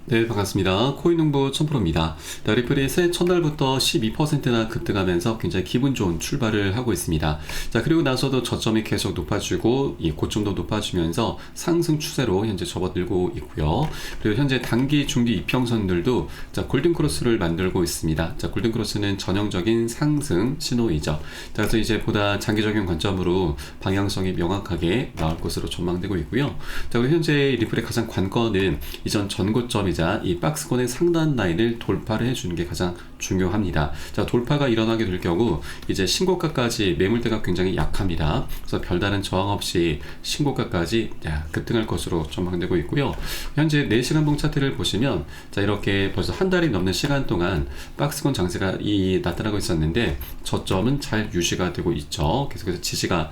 네, 반갑습니다. 코인농부 천프로입니다. 리플이 새 첫날부터 12%나 급등하면서 굉장히 기분 좋은 출발을 하고 있습니다. 자, 그리고 나서도 저점이 계속 높아지고 이 고점도 높아지면서 상승 추세로 현재 접어들고 있고요. 그리고 현재 단기, 중기 이평선들도 골든 크로스를 만들고 있습니다. 자, 골든 크로스는 전형적인 상승 신호이죠. 자, 그래서 이제 보다 장기적인 관점으로 방향성이 명확하게 나올 것으로 전망되고 있고요. 자, 그리고 현재 리플의 가장 관건은 이전 전고점이 이 박스권의 상단 라인을 돌파를 해주는 게 가장 중요합니다. 자, 돌파가 일어나게 될 경우 이제 신고가까지 매물대가 굉장히 약합니다. 그래서 별다른 저항 없이 신고가까지 급등할 것으로 전망되고 있고요. 현재 4시간봉 차트를 보시면 자, 이렇게 벌써 한 달이 넘는 시간 동안 박스권 장세가 나타나고 있었는데 저점은 잘 유지가 되고 있죠. 계속해서 지지가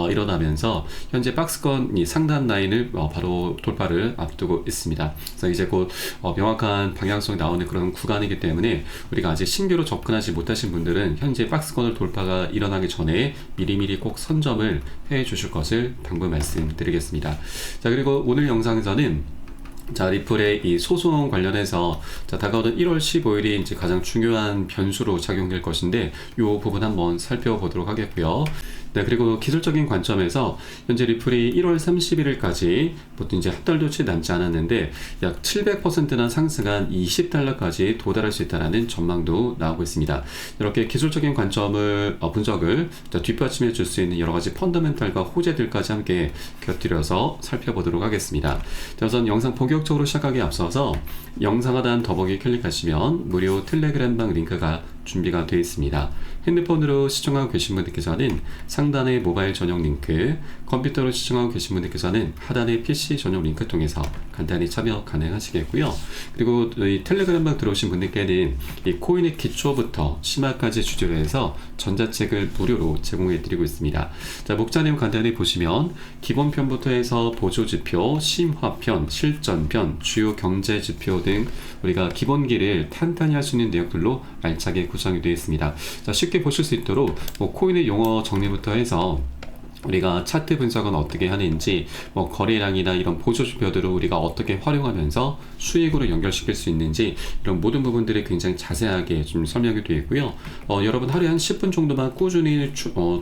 일어나면서 현재 박스권 상단 라인을 바로 돌파를 앞두고 있습니다. 그래서 이제 곧 명확한 방향성이 나오는 그런 구간이기 때문에 우리가 아직 신규로 접근하지 못하신 분들은 현재 박스권을 돌파가 일어나기 전에 미리미리 꼭 선점을 해 주실 것을 당부 말씀드리겠습니다. 자, 그리고 오늘 영상에서는 리플의 이 소송 관련해서 다가오는 1월 15일이 이제 가장 중요한 변수로 작용될 것인데 이 부분 한번 살펴보도록 하겠고요. 네, 그리고 기술적인 관점에서 현재 리플이 1월 31일까지 보통 이제 한 달도 채 남지 않았는데 약 700%나 상승한 $20까지 도달할 수 있다는 전망도 나오고 있습니다. 이렇게 기술적인 관점을 분석을 뒷받침해 줄 수 있는 여러 가지 펀더멘탈과 호재들까지 함께 곁들여서 살펴보도록 하겠습니다. 자, 우선 영상 본격적으로 시작하기에 앞서서 영상 하단 더보기 클릭하시면 무료 텔레그램방 링크가 준비가 되어 있습니다. 핸드폰으로 시청하고 계신 분들께서는 상단의 모바일 전용 링크, 컴퓨터로 시청하고 계신 분들께서는 하단의 PC 전용 링크 통해서 간단히 참여 가능하시겠고요. 그리고 이 텔레그램방 들어오신 분들께는 이 코인의 기초부터 심화까지 주제로 해서 전자책을 무료로 제공해 드리고 있습니다. 자, 목차 내용 간단히 보시면 기본편부터 해서 보조지표, 심화편, 실전편, 주요 경제지표 등 우리가 기본기를 탄탄히 할 수 있는 내용들로 알차게 구성이 되어 있습니다. 자, 쉽게 보실 수 있도록 코인의 용어 정리부터 해서 우리가 차트 분석은 어떻게 하는지, 거래량이나 이런 보조지표들을 우리가 어떻게 활용하면서 수익으로 연결시킬 수 있는지 이런 모든 부분들이 굉장히 자세하게 좀 설명이 되어 있고요. 여러분 하루에 한 10분 정도만 꾸준히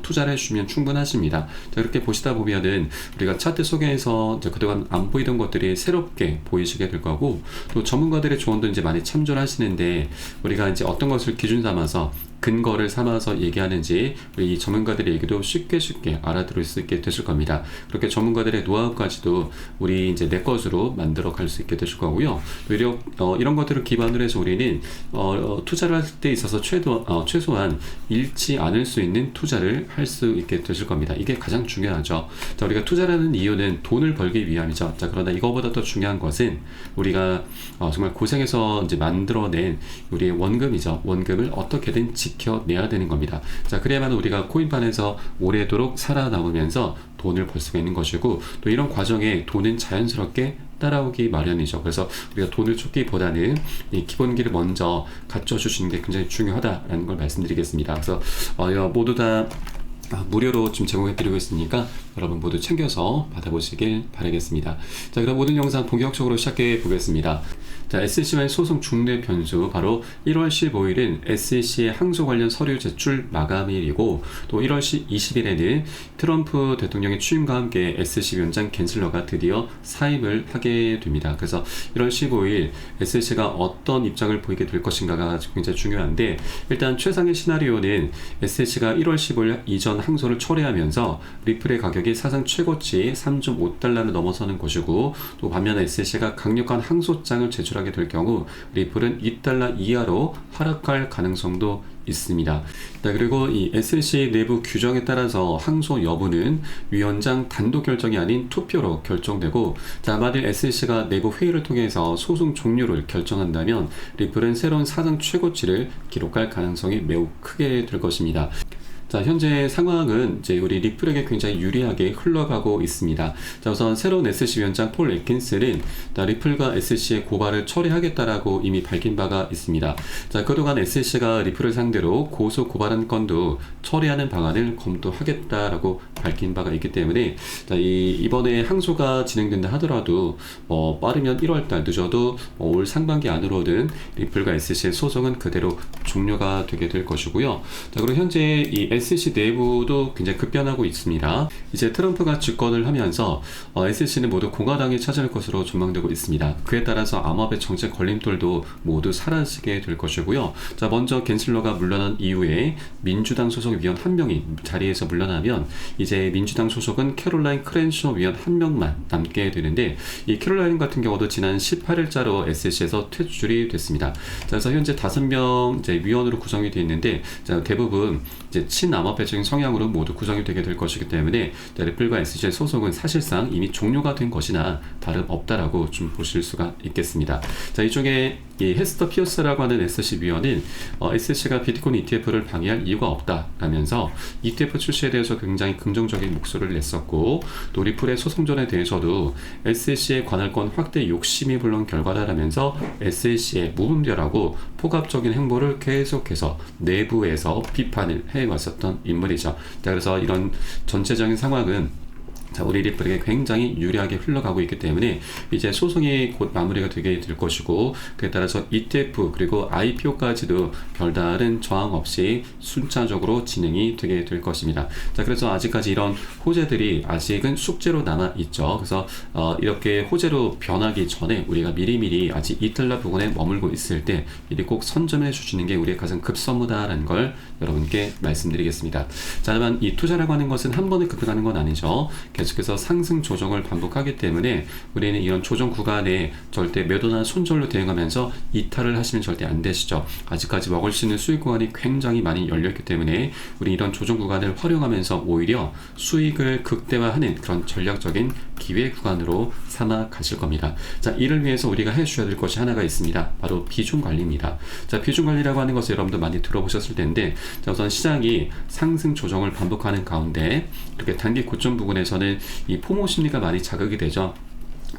투자를 해주시면 충분하십니다. 자, 이렇게 보시다 보면은 우리가 차트 속에서 이제 그동안 안 보이던 것들이 새롭게 보이시게 될 거고, 또 전문가들의 조언도 이제 많이 참조를 하시는데 우리가 이제 어떤 것을 기준 삼아서 근거를 삼아서 얘기하는지 우리 이 전문가들의 얘기도 쉽게 알아들을 수 있게 되실 겁니다. 그렇게 전문가들의 노하우까지도 우리 이제 내 것으로 만들어 갈 수 있게 되실 거고요. 또 이런 것들을 기반으로 해서 우리는 투자를 할 때 있어서 최소한 잃지 않을 수 있는 투자를 할 수 있게 되실 겁니다. 이게 가장 중요하죠. 자, 우리가 투자라는 이유는 돈을 벌기 위함이죠. 자, 그러나 이거보다 더 중요한 것은 우리가 정말 고생해서 이제 만들어낸 우리의 원금이죠. 원금을 어떻게든 지켜내야 되는 겁니다. 자, 그래야만 우리가 코인판에서 오래도록 살아남으면서 돈을 벌 수가 있는 것이고, 또 이런 과정에 돈은 자연스럽게 따라오기 마련이죠. 그래서 우리가 돈을 쫓기보다는 이 기본기를 먼저 갖춰주시는 게 굉장히 중요하다라는 걸 말씀드리겠습니다. 그래서 모두 다 무료로 좀 제공해드리고 있으니까 여러분 모두 챙겨서 받아보시길 바라겠습니다. 자, 그럼 오늘 영상 본격적으로 시작해 보겠습니다. 자, SEC와의 소송 중대 변수, 바로 1월 15일은 SEC의 항소 관련 서류 제출 마감일이고, 또 1월 20일에는 트럼프 대통령의 취임과 함께 SEC 위원장 갠슬러가 드디어 사임을 하게 됩니다. 그래서 1월 15일 SEC가 어떤 입장을 보이게 될 것인가가 굉장히 중요한데, 일단 최상의 시나리오는 SEC가 1월 15일 이전 항소를 철회하면서 리플의 가격이 사상 최고치 $3.5를 넘어서는 것이고, 또 반면에 SEC가 강력한 항소장을 제출하게 될 경우 리플은 $2 이하로 하락할 가능성도 있습니다. 자, 그리고 이 SEC 내부 규정에 따라서 항소 여부는 위원장 단독 결정이 아닌 투표로 결정되고, 자, 만일 SEC가 내부 회의를 통해서 소송 종료를 결정한다면 리플은 새로운 사상 최고치를 기록할 가능성이 매우 크게 될 것입니다. 자, 현재 상황은 이제 우리 리플에게 굉장히 유리하게 흘러가고 있습니다. 자, 우선 새로운 SEC 위원장 폴 애킨슨은 리플과 SEC의 고발을 처리하겠다라고 이미 밝힌 바가 있습니다. 자, 그동안 SEC가 리플을 상대로 고소 고발한 건도 처리하는 방안을 검토하겠다라고 밝힌 바가 있기 때문에 자, 이번에 항소가 진행된다 하더라도 빠르면 1월달, 늦어도 올 상반기 안으로는 리플과 SC의 소송은 그대로 종료가 되게 될 것이고요. 자, 그리고 현재 이 SC 내부도 굉장히 급변하고 있습니다. 이제 트럼프가 집권을 하면서 SC는 모두 공화당이 차지할 것으로 전망되고 있습니다. 그에 따라서 암호화폐 정책 걸림돌도 모두 사라지게 될 것이고요. 자, 먼저 갠슬러가 물러난 이후에 민주당 소속 위원 한 명이 자리에서 물러나면 이제 민주당 소속은 캐롤라인 크렌쇼 위원 한 명만 남게 되는데, 이 캐롤라인 같은 경우도 지난 18일자로 SC에서 퇴출이 됐습니다. 자, 그래서 현재 5명 이제 위원으로 구성이 되어 있는데, 자, 대부분 이제 친암호화폐적인 성향으로 모두 구성이 되게 될 것이기 때문에 리플과 SC의 소송은 사실상 이미 종료가 된 것이나 다름없다라고 좀 보실 수가 있겠습니다. 자, 이쪽에 이 헤스터 피어스라고 하는 SC 위원은 SC가 비트코인 ETF를 방해할 이유가 없다라면서 ETF 출시에 대해서 굉장히 긍정적인 목소리를 냈었고, 또 리플의 소송전에 대해서도 SC의 관할권 확대 욕심이 불러온 결과다라면서 SC의 무분별하고 폭압적인 행보를 계속해서 내부에서 비판을 해왔었던 인물이죠. 자, 그래서 이런 전체적인 상황은 자, 우리 리플에게 굉장히 유리하게 흘러가고 있기 때문에 이제 소송이 곧 마무리가 되게 될 것이고, 그에 따라서 ETF 그리고 IPO까지도 별다른 저항 없이 순차적으로 진행이 되게 될 것입니다. 자, 그래서 아직까지 이런 호재들이 아직은 숙제로 남아 있죠. 그래서 이렇게 호재로 변하기 전에 우리가 미리미리 아직 이탈라 부근에 머물고 있을 때 미리 꼭 선점해 주시는 게 우리의 가장 급선무다라는 걸 여러분께 말씀드리겠습니다. 자, 다만 이 투자라고 하는 것은 한 번에 급등하는 건 아니죠. 계속해서 상승 조정을 반복하기 때문에 우리는 이런 조정 구간에 절대 매도나 손절로 대응하면서 이탈을 하시면 절대 안 되시죠. 아직까지 먹을 수 있는 수익 구간이 굉장히 많이 열려있기 때문에 우리 이런 조정 구간을 활용하면서 오히려 수익을 극대화하는 그런 전략적인 기회 구간으로 삼아 가실 겁니다. 자, 이를 위해서 우리가 해주셔야 될 것이 하나가 있습니다. 바로 비중 관리입니다. 자, 비중 관리라고 하는 것을 여러분도 많이 들어보셨을 텐데, 자, 우선 시장이 상승 조정을 반복하는 가운데 이렇게 단기 고점 부근에서는 이 포모 심리가 많이 자극이 되죠.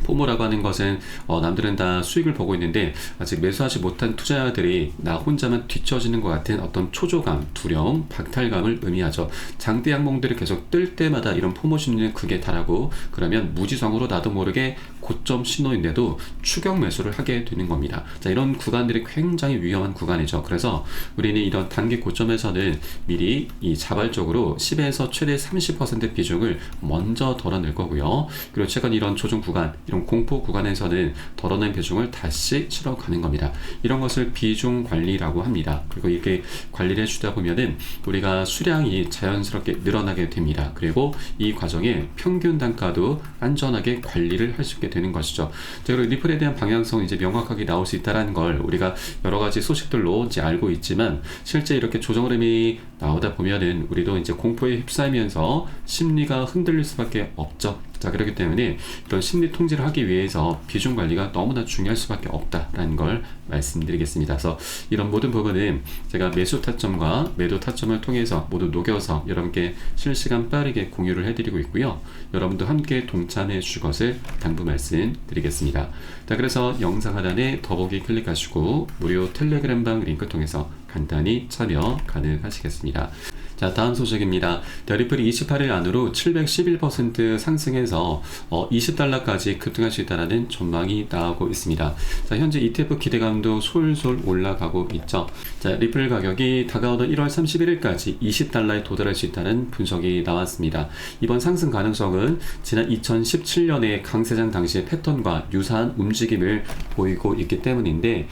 포모라고 하는 것은 남들은 다 수익을 보고 있는데 아직 매수하지 못한 투자자들이 나 혼자만 뒤처지는 것 같은 어떤 초조감, 두려움, 박탈감을 의미하죠. 장대 양봉들이 계속 뜰 때마다 이런 포모 심리는 극에 달하고, 그러면 무지성으로 나도 모르게 고점 신호인데도 추격 매수를 하게 되는 겁니다. 자, 이런 구간들이 굉장히 위험한 구간이죠. 그래서 우리는 이런 단기 고점에서는 미리 이 자발적으로 10에서 최대 30% 비중을 먼저 덜어낼 거고요. 그리고 최근 이런 조정 구간, 이런 공포 구간에서는 덜어낸 비중을 다시 실어가는 겁니다. 이런 것을 비중 관리라고 합니다. 그리고 이렇게 관리를 해주다 보면은 우리가 수량이 자연스럽게 늘어나게 됩니다. 그리고 이 과정에 평균 단가도 안전하게 관리를 할 수 있게 되는 것이죠. 자, 그리고 리플에 대한 방향성은 이제 명확하게 나올 수 있다는 걸 우리가 여러 가지 소식들로 이제 알고 있지만, 실제 이렇게 조정 흐름이 나오다 보면은 우리도 이제 공포에 휩싸이면서 심리가 흔들릴 수밖에 없죠. 자, 그렇기 때문에 이런 심리 통제를 하기 위해서 비중 관리가 너무나 중요할 수밖에 없다라는 걸 말씀드리겠습니다. 그래서 이런 모든 부분은 제가 매수 타점과 매도 타점을 통해서 모두 녹여서 여러분께 실시간 빠르게 공유를 해드리고 있고요. 여러분도 함께 동참해 주실 것을 당부 말씀드리겠습니다. 자, 그래서 영상 하단에 더보기 클릭하시고 무료 텔레그램방 링크 통해서 간단히 참여 가능하시겠습니다. 자, 다음 소식입니다. 리플이 28일 안으로 711% 상승해서 $20까지 급등할 수 있다는 전망이 나오고 있습니다. 자, 현재 ETF 기대감도 솔솔 올라가고 있죠. 자, 리플 가격이 다가오는 1월 31일까지 $20에 도달할 수 있다는 분석이 나왔습니다. 이번 상승 가능성은 지난 2017년의 강세장 당시의 패턴과 유사한 움직임을 보이고 있기 때문인데,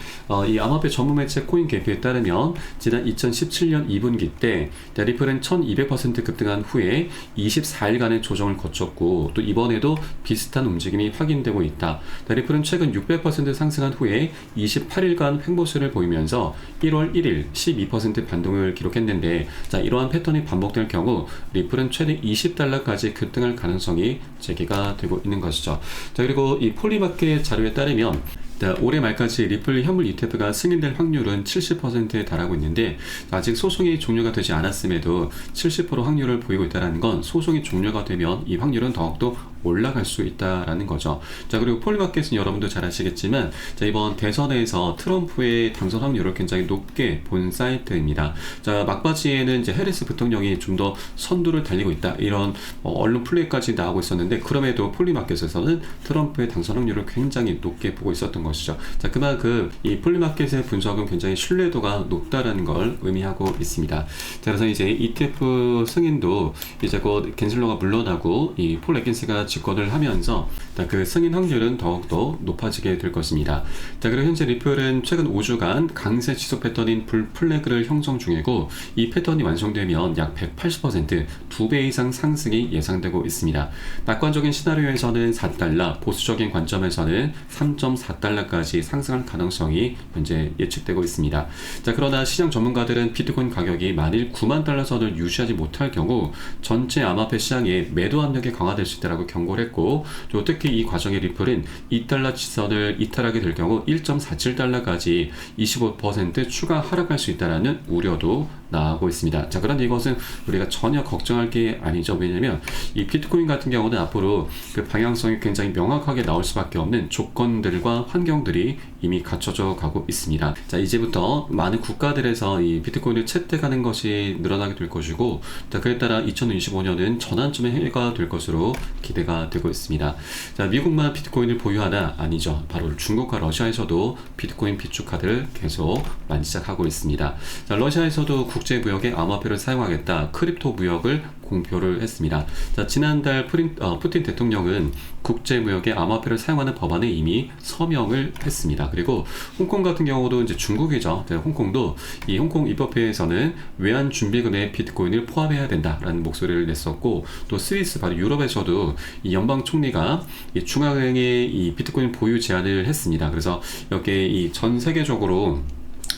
이 암호화폐 전문 매체 코인게이트에 따르면 지난 2017년 2분기 때 리플은 1200% 급등한 후에 24일간의 조정을 거쳤고, 또 이번에도 비슷한 움직임이 확인되고 있다. 리플은 최근 600% 상승한 후에 28일간 횡보세를 보이면서 1월 1일 12% 반등을 기록했는데, 자, 이러한 패턴이 반복될 경우 리플은 최대 $20까지 급등할 가능성이 제기가 되고 있는 것이죠. 자, 그리고 이 폴리마켓 자료에 따르면 올해 말까지 리플 현물 ETF가 승인될 확률은 70%에 달하고 있는데, 아직 소송이 종료가 되지 않았음에도 70% 확률을 보이고 있다는 건 소송이 종료가 되면 이 확률은 더욱더 올라갈 수 있다라는 거죠. 자, 그리고 폴리마켓은 여러분도 잘 아시겠지만, 자, 이번 대선에서 트럼프의 당선 확률을 굉장히 높게 본 사이트입니다. 자, 막바지에는 이제 해리스 부통령이 좀 더 선두를 달리고 있다, 이런 언론 플레이까지 나오고 있었는데, 그럼에도 폴리마켓에서는 트럼프의 당선 확률을 굉장히 높게 보고 있었던 것이죠. 자, 그만큼 이 폴리마켓의 분석은 굉장히 신뢰도가 높다라는 걸 의미하고 있습니다. 자, 그래서 이제 ETF 승인도 이제 곧 겐슬러가 물러나고 이 폴 애킨스가 집권을 하면서 그 승인 확률은 더욱더 높아지게 될 것입니다. 자, 그리고 현재 리플은 최근 5주간 강세 지속 패턴인 불플래그를 형성 중이고, 이 패턴이 완성되면 약 180%, 2배 이상 상승이 예상되고 있습니다. 낙관적인 시나리오에서는 4달러, 보수적인 관점에서는 3.4달러까지 상승할 가능성이 현재 예측되고 있습니다. 자, 그러나 시장 전문가들은 비트코인 가격이 만일 9만 달러 선을 유지하지 못할 경우 전체 암호화폐 시장에 매도 압력이 강화될 수 있다고 경고를 했고, 또 특히 이 과정에 리플은 2달러 지선을 이탈하게 될 경우 1.47달러까지 25% 추가 하락할 수 있다는 우려도 나오고 있습니다. 자, 그런데 이것은 우리가 전혀 걱정할 게 아니죠. 왜냐면 이 비트코인 같은 경우는 앞으로 그 방향성이 굉장히 명확하게 나올 수밖에 없는 조건들과 환경들이 이미 갖춰져 가고 있습니다. 자, 이제부터 많은 국가들에서 이 비트코인을 채택하는 것이 늘어나게 될 것이고, 자, 그에 따라 2025년은 전환점의 해가 될 것으로 기대가 되고 있습니다. 자, 미국만 비트코인을 보유하나? 아니죠. 바로 중국과 러시아에서도 비트코인 비축카드를 계속 만지작하고 있습니다. 자, 러시아에서도 국제무역에 암호화폐를 사용하겠다, 크립토 무역을 공표를 했습니다. 자, 지난달 푸틴 대통령은 국제무역에 암호화폐를 사용하는 법안에 이미 서명을 했습니다. 그리고 홍콩 같은 경우도 이제 중국이죠. 홍콩도 이 홍콩 입법회에서는 외환 준비금에 비트코인을 포함해야 된다라는 목소리를 냈었고, 또 스위스, 바로 유럽에서도 이 연방 총리가 이 중앙은행의 이 비트코인 보유 제한을 했습니다. 그래서 여기에 이 전 세계적으로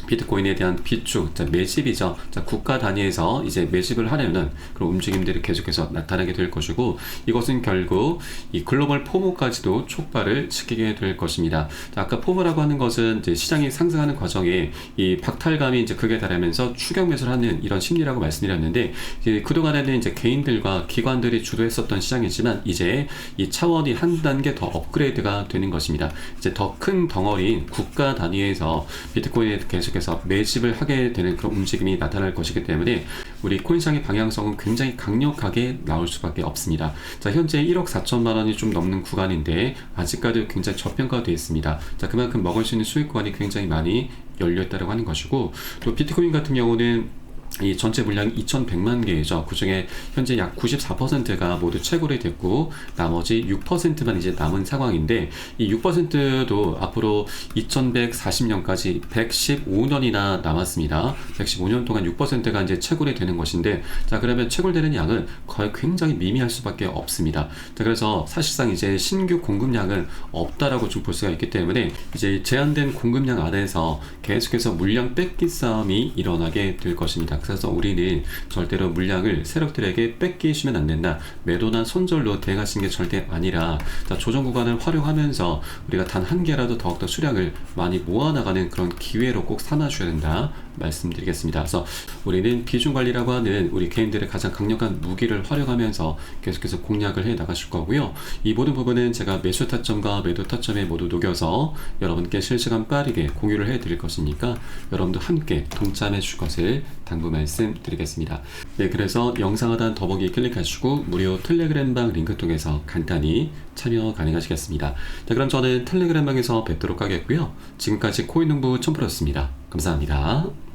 비트코인에 대한 비축, 매집이죠. 자, 국가 단위에서 이제 매집을 하려는 그런 움직임들이 계속해서 나타나게 될 것이고, 이것은 결국 이 글로벌 포모까지도 촉발을 시키게 될 것입니다. 자, 아까 포모라고 하는 것은 이제 시장이 상승하는 과정에 이 박탈감이 이제 극에 달하면서 추격 매수를 하는 이런 심리라고 말씀드렸는데, 이제 그동안에는 이제 개인들과 기관들이 주도했었던 시장이지만 이제 이 차원이 한 단계 더 업그레이드가 되는 것입니다. 이제 더 큰 덩어리인 국가 단위에서 비트코인에 계속해서 매집을 하게 되는 그런 움직임이 나타날 것이기 때문에 우리 코인시장의 방향성은 굉장히 강력하게 나올 수밖에 없습니다. 자, 현재 1억 4천만 원이 좀 넘는 구간인데 아직까지 굉장히 저평가되어 있습니다. 자, 그만큼 먹을 수 있는 수익 구간이 굉장히 많이 열려있다고 하는 것이고, 또 비트코인 같은 경우는 이 전체 물량이 2,100만 개이죠. 그 중에 현재 약 94%가 모두 채굴이 됐고, 나머지 6%만 이제 남은 상황인데, 이 6%도 앞으로 2140년까지 115년이나 남았습니다. 115년 동안 6%가 이제 채굴이 되는 것인데, 자, 그러면 채굴되는 양은 거의 굉장히 미미할 수밖에 없습니다. 자, 그래서 사실상 이제 신규 공급량은 없다라고 좀 볼 수가 있기 때문에 이제 제한된 공급량 안에서 계속해서 물량 뺏기 싸움이 일어나게 될 것입니다. 그래서 우리는 절대로 물량을 세력들에게 뺏기시면 안 된다, 매도나 손절로 대응하시는 게 절대 아니라, 자, 조정 구간을 활용하면서 우리가 단 한 개라도 더욱더 수량을 많이 모아나가는 그런 기회로 꼭 삼아줘야 된다 말씀드리겠습니다. 그래서 우리는 비중 관리라고 하는 우리 개인들의 가장 강력한 무기를 활용하면서 계속해서 공략을 해 나가실 거고요. 이 모든 부분은 제가 매수 타점과 매도 타점에 모두 녹여서 여러분께 실시간 빠르게 공유를 해 드릴 것이니까 여러분도 함께 동참해 주실 것을 당부 말씀드리겠습니다. 네, 그래서 영상 하단 더보기 클릭하시고 무료 텔레그램방 링크 통해서 간단히 참여 가능하시겠습니다. 자, 그럼 저는 텔레그램방에서 뵙도록 하겠고요. 지금까지 코인농부 첨프로였습니다. 감사합니다.